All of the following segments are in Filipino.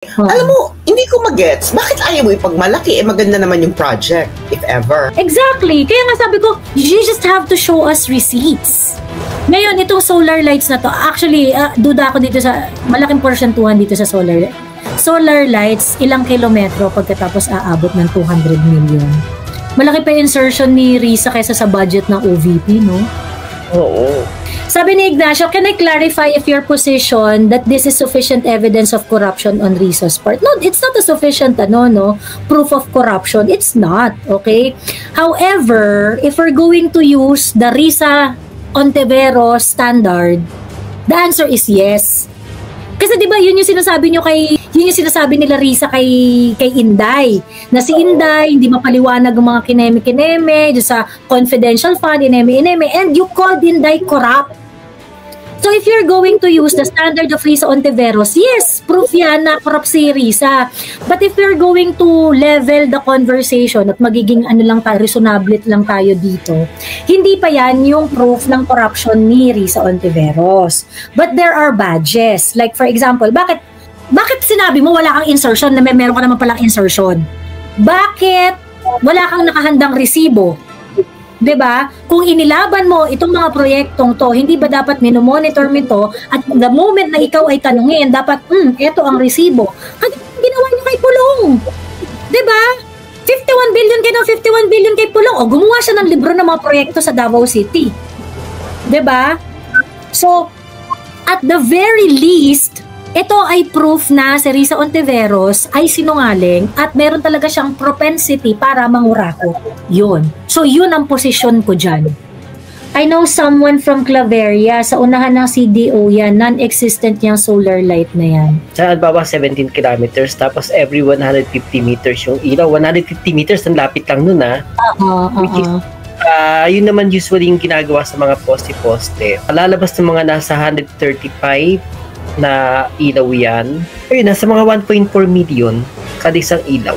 Alam mo, hindi ko magets. Bakit ayaw mo ipagmalaki? Maganda naman yung project, if ever. Exactly. Kaya nga sabi ko, you just have to show us receipts. Ngayon, itong solar lights na to, actually, duda ako dito sa, malaking porsyontuhan dito sa solar lights, ilang kilometro pagkatapos aabot ng 200 million. Malaki pa insertion ni Risa kaysa sa budget ng OVP, no? Oo. Sabi ni Ignacio, can I clarify if your position that this is sufficient evidence of corruption on Riza's part? No, it's not a sufficient proof of corruption. It's not, okay? However, if we're going to use the Riza Ontiveros standard, the answer is yes. Kasi 'di ba, yun yung sinasabi nila Riza kay Inday, na si Inday hindi mapaliwanag ang mga kineme sa confidential fund, ineme, and you called Inday corrupt. So if you're going to use the standard of Riza Ontiveros, yes, proof yan na corrupt si Riza. But if you're going to level the conversation at magiging reasonable lang tayo dito, hindi pa yan yung proof ng corruption ni Riza Ontiveros. But there are badges. Like for example, bakit sinabi mo wala kang insertion na meron ka naman palang insertion? Bakit wala kang nakahandang resibo? 'Di ba? Kung inilaban mo itong mga proyektong to, hindi ba dapat minomonitor mo ito at the moment na ikaw ay tanungin, dapat, ito ang resibo. Ginawa niyo kay Pulong. 'Di ba? 51 billion kay Pulong. O gumawa siya ng libro ng mga proyekto sa Davao City. 'Di ba? So, at the very least, ito ay proof na si Riza Ontiveros ay sinungaling at meron talaga siyang propensity para mangurakot. Yun. So, yun ang posisyon ko dyan. I know someone from Claveria, sa unahan ng CDO yan, non-existent yung solar light na yan. Sa Albaba, 17 kilometers, tapos every 150 meters yung ilaw. 150 meters, ang lapit lang nun Which is, yun naman usually yung ginagawa sa mga poste-poste. Lalabas ng mga nasa 135 na ilaw yan. Ayun, nasa mga 1.4 million kada isang ilaw.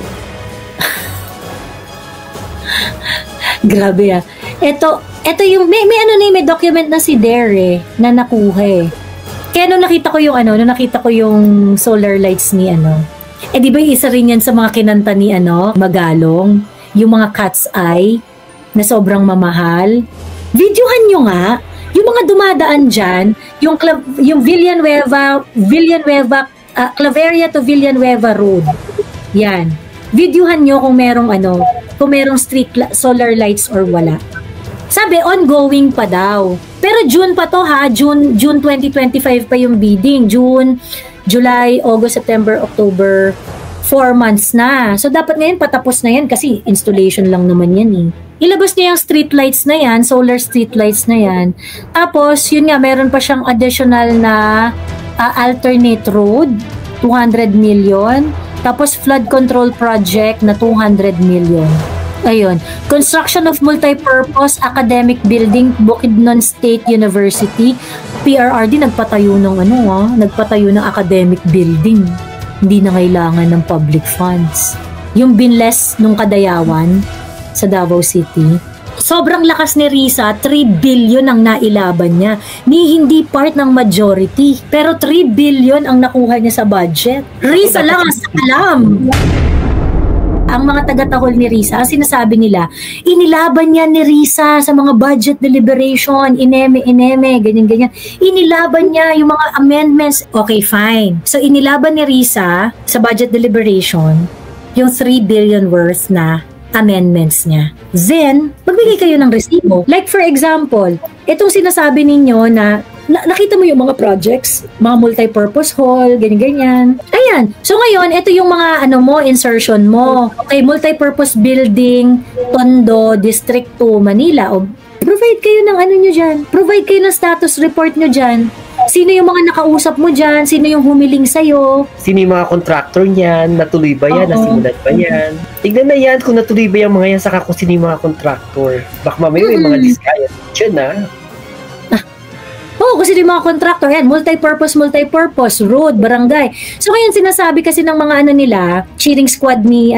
Grabe Ito yung may document na si Dare na nakuha Kaya nung nakita ko yung solar lights ni di ba isa rin yan sa mga kinanta ni Magalong, yung mga cat's eye na sobrang mamahal. Videohan nyo nga yung mga dumadaan dyan, yung Villanueva, Claveria to Villanueva Road. Yan. Videohan nyo kung merong street solar lights or wala. Sabi, ongoing pa daw. Pero June pa to June 2025 pa yung bidding. June, July, August, September, October, 4 months na. So, dapat ngayon patapos na yan kasi installation lang naman yan Ilabas niya yung street lights na yan, solar street lights na yan. Tapos, yun nga, meron pa siyang additional na alternate road, 200 million. Tapos, flood control project na 200 million. Ayun. Construction of multi-purpose academic building, Bukidnon State University. PRRD, nagpatayo ng academic building. Hindi na kailangan ng public funds. Yung binless nung Kadayawan sa Davao City, sobrang lakas ni Riza, 3 billion ang nailaban niya. Hindi part ng majority, pero 3 billion ang nakuha niya sa budget. Riza lang ang alam. Ang mga taga-tahol ni Riza, sinasabi nila, inilaban niya ni Riza sa mga budget deliberation, ineme, ganyan. Inilaban niya yung mga amendments. Okay, fine. So, inilaban ni Riza sa budget deliberation yung 3 billion worth na amendments niya. Then, magbigay kayo ng resibo. Like for example, itong sinasabi ninyo na nakita mo yung mga projects, mga multi-purpose hall, ganyan-ganyan. Ayan. So ngayon, ito yung mga insertion mo. Okay, multi-purpose building, Tondo, District 2, Manila. O, provide kayo ng nyo dyan. Provide kayo ng status report nyo dyan. Sino yung mga nakausap mo dyan? Sino yung humiling sa'yo? Sino yung mga contractor niyan? Natuloy ba yan? Nasimulan ba yan? Tignan na yan kung natuloy ba yung mga yan, saka kung sino yung mga contractor. Baka mamaya may mga diskaya. Diyan Oo, kasi yung mga contractor, yan, multi-purpose, road, barangay. So ngayon sinasabi kasi ng mga nila, cheering squad ni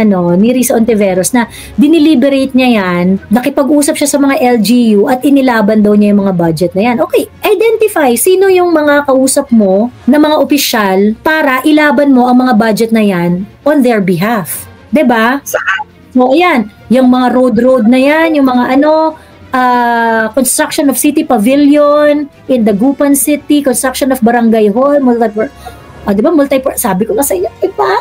Riza Ontiveros na diniliberate niya yan, nakipag-usap siya sa mga LGU at inilaban daw niya yung mga budget na yan. Okay, identify verify sino yung mga kausap mo na mga opisyal para ilaban mo ang mga budget na yan on their behalf. 'Di ba? So, ayan, yung mga road na yan, yung mga construction of city pavilion in Dagupan City, construction of barangay hall, di ba, sabi ko na sa inyo, iba.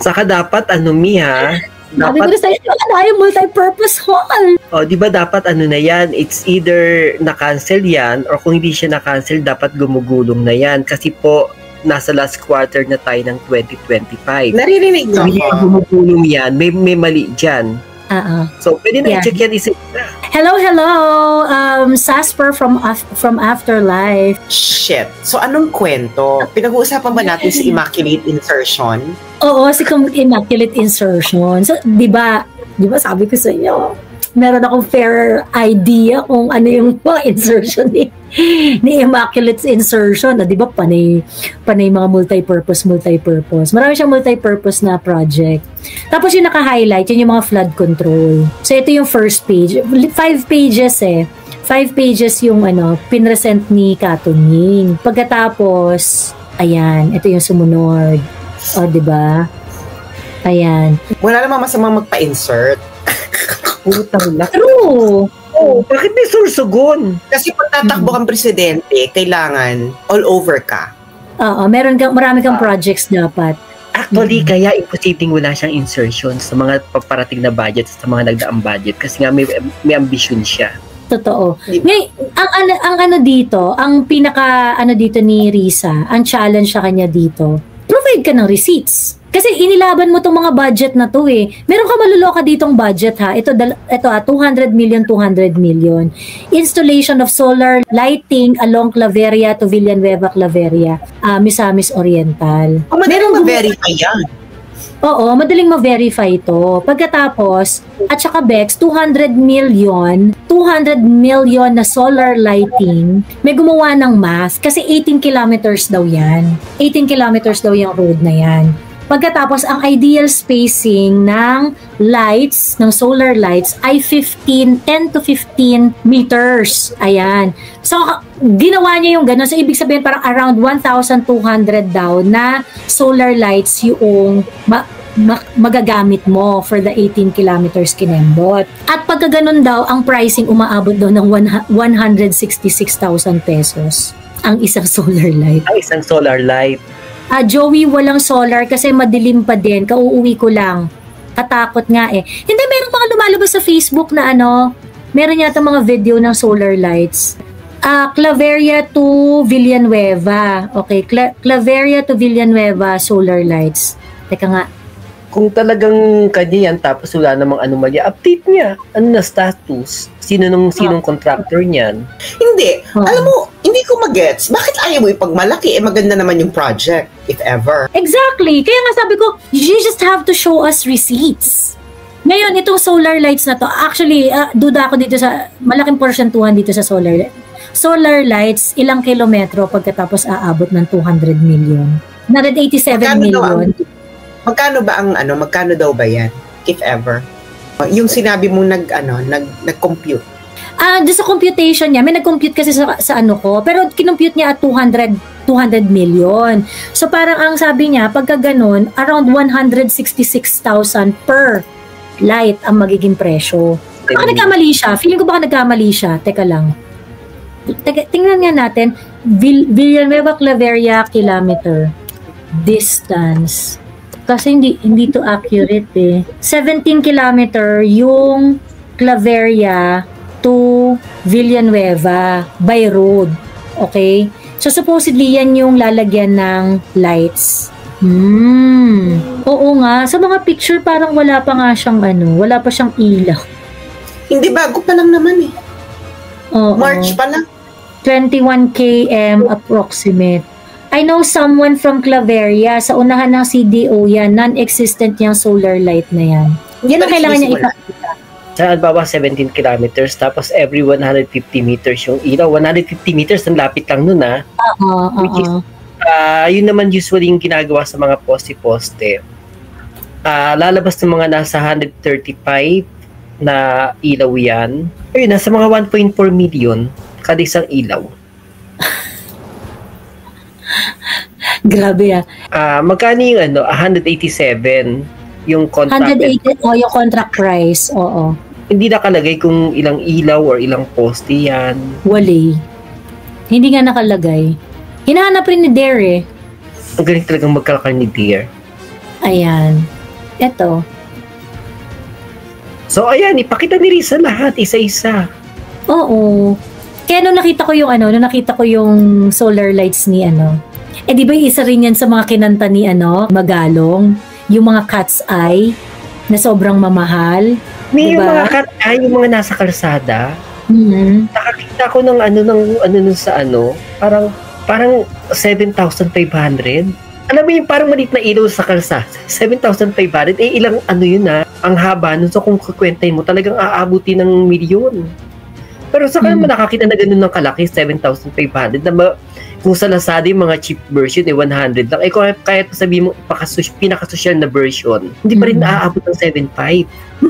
Saka dapat, Mia, sabi ko na sa inyo, yung multi-purpose hall. Di ba dapat na yan, it's either na-cancel yan, or kung hindi siya na-cancel, dapat gumugulong na yan. Kasi po, nasa last quarter na tayo ng 2025. Naririnig so, ko. Gumugulong yan, may mali dyan. So, pwede na i-check yan isa. Hello. Sasper from Afterlife. Shit. So, anong kwento? Pinag-uusapan ba natin si Immaculate Insertion? Oo, si Immaculate Insertion. So, di ba sabi ko sa inyo, meron akong fair idea kung ano yung mga insertion ni Immaculate Insertion. Di ba, panay mga multi-purpose. Marami siyang multi-purpose na project. Tapos yung naka-highlight, yun yung mga flood control. So, ito yung first page. 5 pages 5 pages yung pinresent ni Katunying. Pagkatapos, ayan, ito yung sumunod. Di ba? Ayan. Wala namang masamang magpa-insert. Putang na. True. Bakit may sursugon? Kasi pag tatakbo kang presidente, kailangan all over ka. Oo, marami kang projects dapat. Actually, kaya imposibleng wala siyang insertion sa mga paparating na budget, sa mga nagdaang budget, kasi nga may ambisyon siya. Totoo. Ngayon, ang pinaka dito ni Risa, ang challenge sa kanya dito, provide ka ng receipts. Kasi inilaban mo tong mga budget na to eh. Meron ka maluloka ditong budget ha. Ito 200 million. Installation of solar lighting along Claveria to Villanueva, Claveria, Misamis Oriental. Madaling ma-verify yan. Oo, madaling ma-verify ito. Pagkatapos, at saka Bex, 200 million na solar lighting, may gumawa ng math kasi 18 kilometers daw yan. 18 kilometers daw yung road na yan. Pagkatapos, ang ideal spacing ng lights, ng solar lights, ay 10 to 15 meters. Ayan. So, ginawa niya yung gano'n. So, ibig sabihin, parang around 1,200 daw na solar lights yung magagamit mo for the 18 kilometers kinembot. At pagka ganun daw, ang pricing umaabot daw ng 166,000 pesos ang isang solar light. Ang isang solar light. Joey, walang solar kasi madilim pa din. Kauuwi ko lang. Katakot nga eh. Hindi, meron mga lumalabas sa Facebook na meron yata mga video ng solar lights. Claveria to Villanueva. Okay, Claveria to Villanueva solar lights. Teka nga. Kung talagang kanya yan, tapos wala namang anomalya, update niya. Ano na status? Sinong contractor niyan? Hindi. Alam mo, hindi ko magets. Bakit ayaw mo ipagmalaki? Maganda naman yung project, if ever. Exactly. Kaya nga sabi ko, you just have to show us receipts. Ngayon, itong solar lights na to, actually, duda ako dito sa, malaking porsyentuhan dito sa solar lights. Solar lights, ilang kilometro pagkatapos aabot ng 200 million. 187 million. Magkano daw ba yan, if ever? Yung sinabi mong nag-compute. Doon sa computation niya, may nag-compute kasi sa ko, pero kinompute niya at 200 million. So parang ang sabi niya, pagka ganun, around 166,000 per light ang magiging presyo. Baka nagkamali siya. Feeling ko baka nagkamali siya. Teka lang. Tingnan nga natin. Villanueva Claveria kilometer. Distance. Kasi hindi to accurate eh. 17 kilometer yung Claveria to Villanueva by road. Okay? So supposedly yan yung lalagyan ng lights. Oo nga. Sa mga picture parang wala pa nga siyang wala pa siyang ilaw. Hindi, bago pa lang naman eh. Oo. March pa lang. 21 km approximate. I know someone from Claveria, sa unahan ng CDO yan, non-existent yung solar light na yan. Yan ang kailangan niya ipakita. Sa Albawa, 17 kilometers, tapos every 150 meters yung ilaw. 150 meters, ang lapit lang nun Which is, yun naman usually yung ginagawa sa mga poste-poste. Lalabas ng mga nasa 135 na ilaw yan. Ayun, nasa mga 1.4 million kada isang ilaw. Grabe Magkano yung 187 yung contract? 180, yung contract price, oo. Hindi nakalagay kung ilang ilaw or ilang poste yan. Wali. Hindi nga nakalagay. Hinahanap rin ni Dare. Ang galing talagang magkalakal ni Dare. Ayan. Eto. So ayan, ipakita ni Risa lahat, isa-isa. Oo. Kaya nung nakita ko yung solar lights ni di ba isa rin yan sa mga kinanta ni Magalong, yung mga cat's eye na sobrang mamahal. May diba? Yung mga cat's eye, yung mga nasa kalsada. Nakakita ko ng parang 7,500. Alam mo yung parang maliit na ilaw sa kalsada, 7,500, ilang yun ang haba nun. So kung kukwentahin mo, talagang aabuti ng milyon. Pero sa kanya nakakita na ganun ng kalaki, 7,500, na kung sa Lazada yung mga cheap version, 100 lang. Kahit sabihin mo, pinakasosyal na version, hindi pa rin naaabot ng 7,500.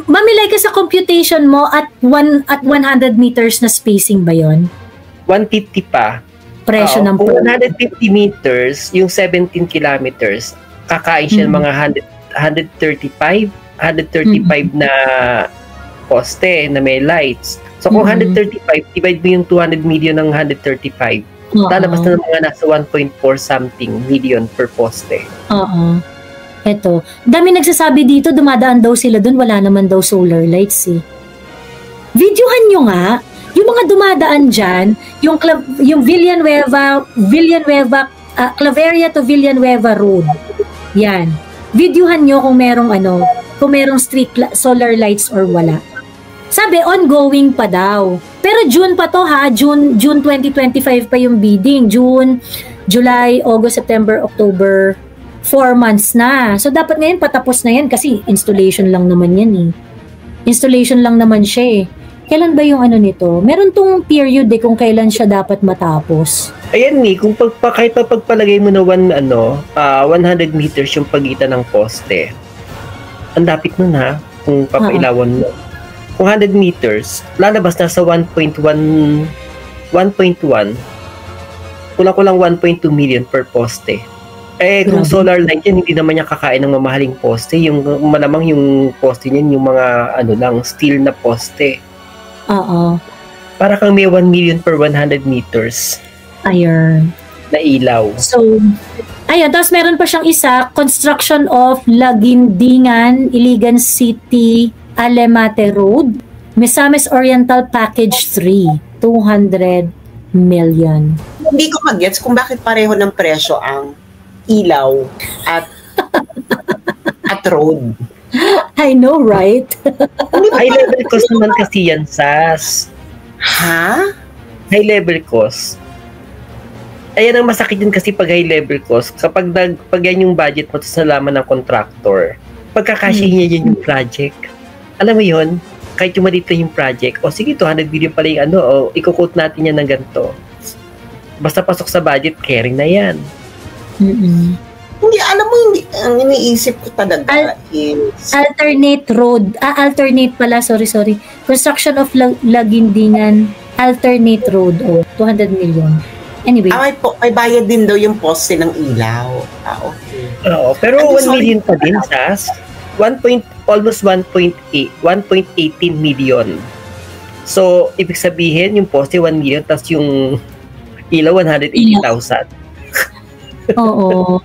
Mamilay ka sa computation mo at 100 meters na spacing ba yon? 150 pa. Presyo ng kung 150 meters, yung 17 kilometers, kakain siya ng mga 135 na poste na may lights. So kung 135, divide mo yung 200 million ng 135, lalabas na ng mga nasa 1.4 something million per poste. Oo. Eto, dami nagsasabi dito, dumadaan daw sila dun, wala naman daw solar lights Videohan nyo nga, yung mga dumadaan dyan, yung Villanueva, Claveria to Villanueva Road. Yan. Videohan nyo kung merong solar lights or wala. Sabi, ongoing pa daw. Pero June pa to June 2025 pa yung bidding. June, July, August, September, October, 4 months na. So dapat ngayon patapos na yan kasi installation lang naman yan Installation lang naman siya Kailan ba yung nito? Meron tong period kung kailan siya dapat matapos. Ayan kung kahit pagpalagay mo na 100 meters yung pagitan ng poste. Ang lapit nun kung papailawan mo. Kung 100 meters, lalabas na sa 1.1, kulang 1.2 million per poste. Kung solar light yan, hindi naman niya kakain ng mamahaling poste. Yung malamang yung poste niyan, yung mga steel na poste. Oo. Para kang may 1 million per 100 meters. Ayun. Na ilaw. So, ayun. Tapos meron pa siyang isa, construction of Lagindingan, Iligan City, Alemate Road, Misamis Oriental Package 3, 200 million. Hindi ko mag-gets kung bakit pareho ng presyo ang ilaw at road. I know, right? High level cost naman kasi yan, Sas. Ha? High level cost. Ayan ang masakit din kasi pag high level cost. Kapag yan yung budget mo sa laman ng contractor, pagkakasya niya yun yung project. Alam mo yun, kahit yung maliit lang yung project, sige, 200 billion pala yung i-quote natin yan ng ganito. Basta pasok sa budget, caring na yan. Hindi, alam mo, ang iniisip ko talaga is... Alternate road. Alternate pala, sorry. Construction of Lagindingan, alternate road, 200 million. Anyway. May bayad din daw yung poste ng ilaw. Okay. Oo, pero 1 million pa din, Sas. Almost 1.18 million. So, ibig sabihin, yung poste 1 million, tapos yung ilaw 180,000. Oo.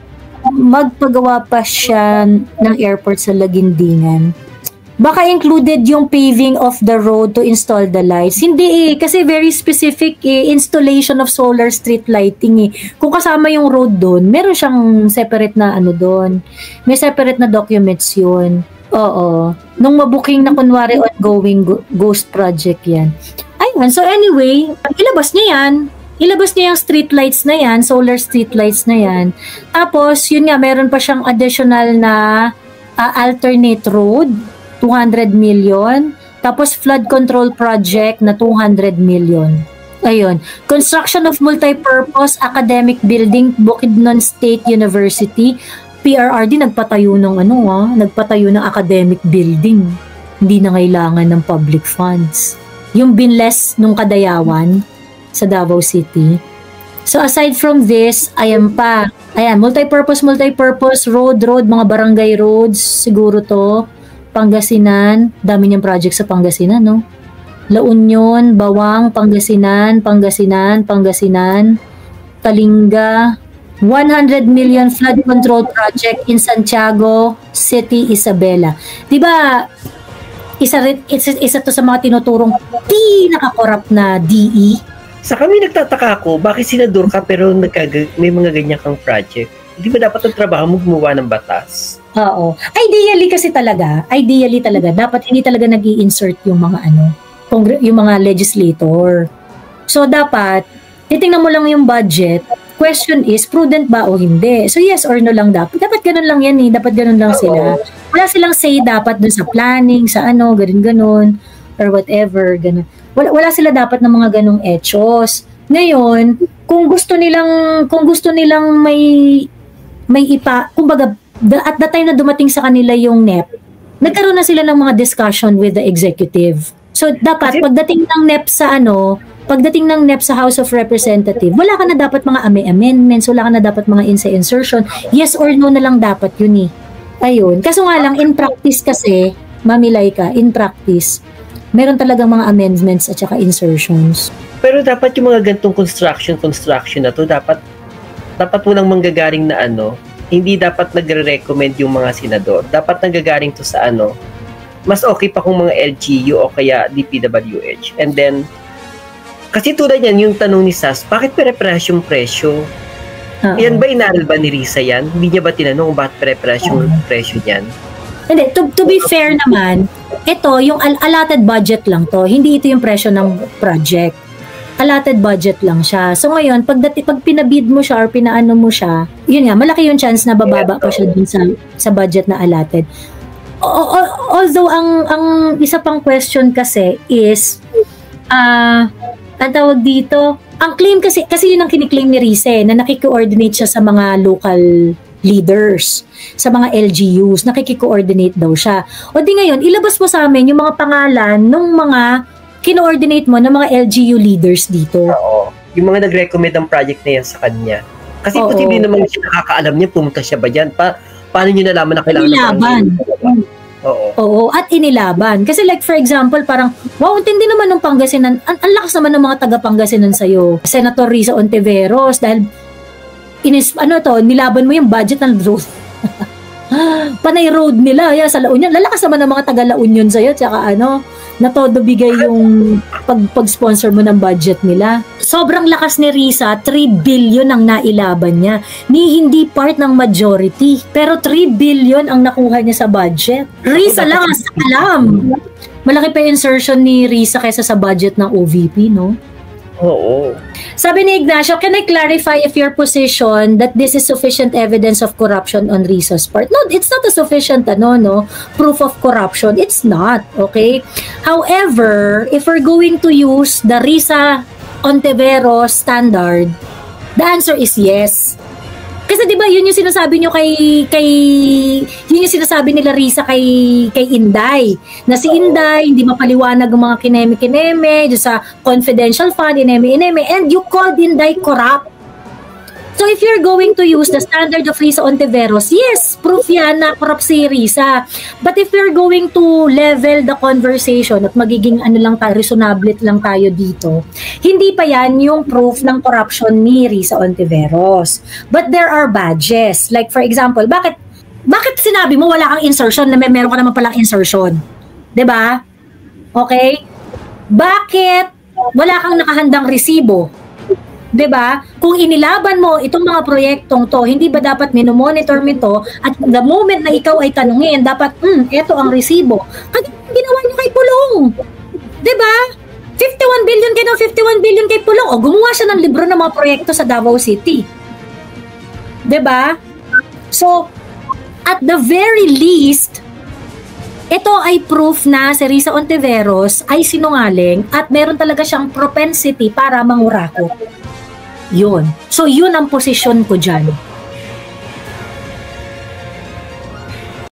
Magpagawa pa siya ng airport sa Lagindingan. Baka included yung paving of the road to install the lights. Hindi kasi very specific installation of solar street lighting Kung kasama yung road doon, meron siyang separate na doon. May separate na documents yun. Oo. Nung mabuking na kunwari ongoing ghost project yan. Ayun. So anyway, ilabas niya yan. Ilabas niya yung street lights na yan, solar street lights na yan. Tapos, yun nga, meron pa siyang additional na alternate road, 200 million. Tapos, flood control project na 200 million. Ayun. Construction of multi-purpose academic building, Bukidnon State University. PRRD nagpatayo ng nagpatayo ng academic building. Hindi na kailangan ng public funds. Yung binless nung Kadayawan sa Davao City. So aside from this, ayan, multi-purpose road, mga barangay roads, siguro to, Pangasinan, dami niyang project sa Pangasinan, no? La Union, Bawang, Pangasinan, Kalinga, 100 million flood control project in Santiago City, Isabela. Diba, isa to sa mga tinuturong pinaka-corrupt na DE. Sa kami nagtataka ako, bakit senador ka pero may mga ganyan kang project? Hindi ba dapat ang trabaho mo gumawa ng batas? Oo. Ideally talaga, dapat hindi talaga nag-i-insert yung mga yung mga legislator. So dapat, titingnan mo lang yung budget, question is, prudent ba o hindi? So yes or no lang dapat. Dapat ganun lang yan dapat ganun lang sila. Wala silang say dapat dun sa planning, sa ganun, or whatever, ganun. Wala sila dapat ng mga ganung etchos. Ngayon, kung gusto nilang may kumbaga, at the time na dumating sa kanila yung NEP, nagkaroon na sila ng mga discussion with the executive. So, dapat, pagdating ng NEP sa House of Representatives, wala ka na dapat mga amendments, wala ka na dapat mga insertion. Yes or no na lang dapat yun Ayun. Kaso nga lang, in practice kasi, mamilay ka, in practice, meron talagang mga amendments at saka insertions. Pero dapat yung mga gantong construction na to, dapat mo lang manggagaling na hindi dapat nagre-recommend yung mga senador. Dapat nanggagaling to sa mas okay pa kung mga LGU o kaya DPWH. And then, kasi tulad yan, yung tanong ni Sas, bakit pare-parehas yung presyo? Yan ba inaral ba ni Risa yan? Hindi niya ba tinanong kung bakit pare-parehas yung presyo niyan? Hindi, to be fair naman, ito, yung allotted budget lang to. Hindi ito yung presyo ng project. Allotted budget lang siya. So ngayon, pag pinabid mo siya or pinaano mo siya, yun nga, malaki yung chance na bababa pa siya dun sa budget na allotted. Although, ang isa pang question kasi is, ang tawag dito, ang claim kasi yun ang kiniklaim ni Rize, na nakikoordinate siya sa mga local leaders, sa mga LGUs, nakiki-coordinate daw siya. O di ngayon, ilabas mo sa amin yung mga pangalan ng mga kino-ordinate mo ng mga LGU leaders dito. Oo. Yung mga nag-recommend ng project na yan sa kanya. Kasi posible naman siya nakakaalam niya, pumunta siya ba dyan? Paano niyo nalaman na kailangan inilaban. Oo, at inilaban. Kasi like for example, parang, wow, tindi naman ng Pangasinan, ang lakas naman ng mga taga-Pangasinan sa'yo. Senator Risa Ontiveros, dahil nilaban mo yung budget ng road. Panay road nila, sa La Union. Lalakas naman ng mga taga La Union sa'yo, tsaka na todo bigay yung pag-sponsor mo ng budget nila. Sobrang lakas ni Risa, 3 billion ang nailaban niya. Hindi part ng majority, pero 3 billion ang nakuha niya sa budget. Risa lang ang alam. Malaki pa yung insertion ni Risa kaysa sa budget ng OVP, no? Oo. Sabi ni Ignacio, can I clarify if your position that this is sufficient evidence of corruption on Riza's part? No, it's not a sufficient proof of corruption. It's not, okay? However, if we're going to use the Riza Ontiveros standard, the answer is yes. Kasi 'di ba yun yung sinasabi nyo yun yung sinasabi nila Risa kay Inday, na si Inday hindi mapaliwanag ang mga kineme sa confidential fund, ineme, and you called Inday corrupt. So if you're going to use the standard of Risa Ontiveros, yes, proof yan na corrupt si Risa. But if you're going to level the conversation at magiging reasonable lang tayo dito, hindi pa yan yung proof ng corruption ni Risa Ontiveros. But there are badges. Like for example, bakit sinabi mo wala kang insertion na meron ka naman palang insertion? 'Di ba? Okay? Bakit wala kang nakahandang resibo? 'Di ba? Kung inilaban mo itong mga proyektong to, hindi ba dapat minomonitor mo ito at the moment na ikaw ay tanungin, dapat ito ang resibo. Kasi ginawa niyo kay Pulong. 'Di ba? 51 billion kay Pulong. O gumawa siya ng libro ng mga proyekto sa Davao City. 'Di ba? So, at the very least, ito ay proof na si Risa Ontiveros ay sinungaling at meron talaga siyang propensity para mangurakot. Yun. So, yun ang posisyon ko dyan.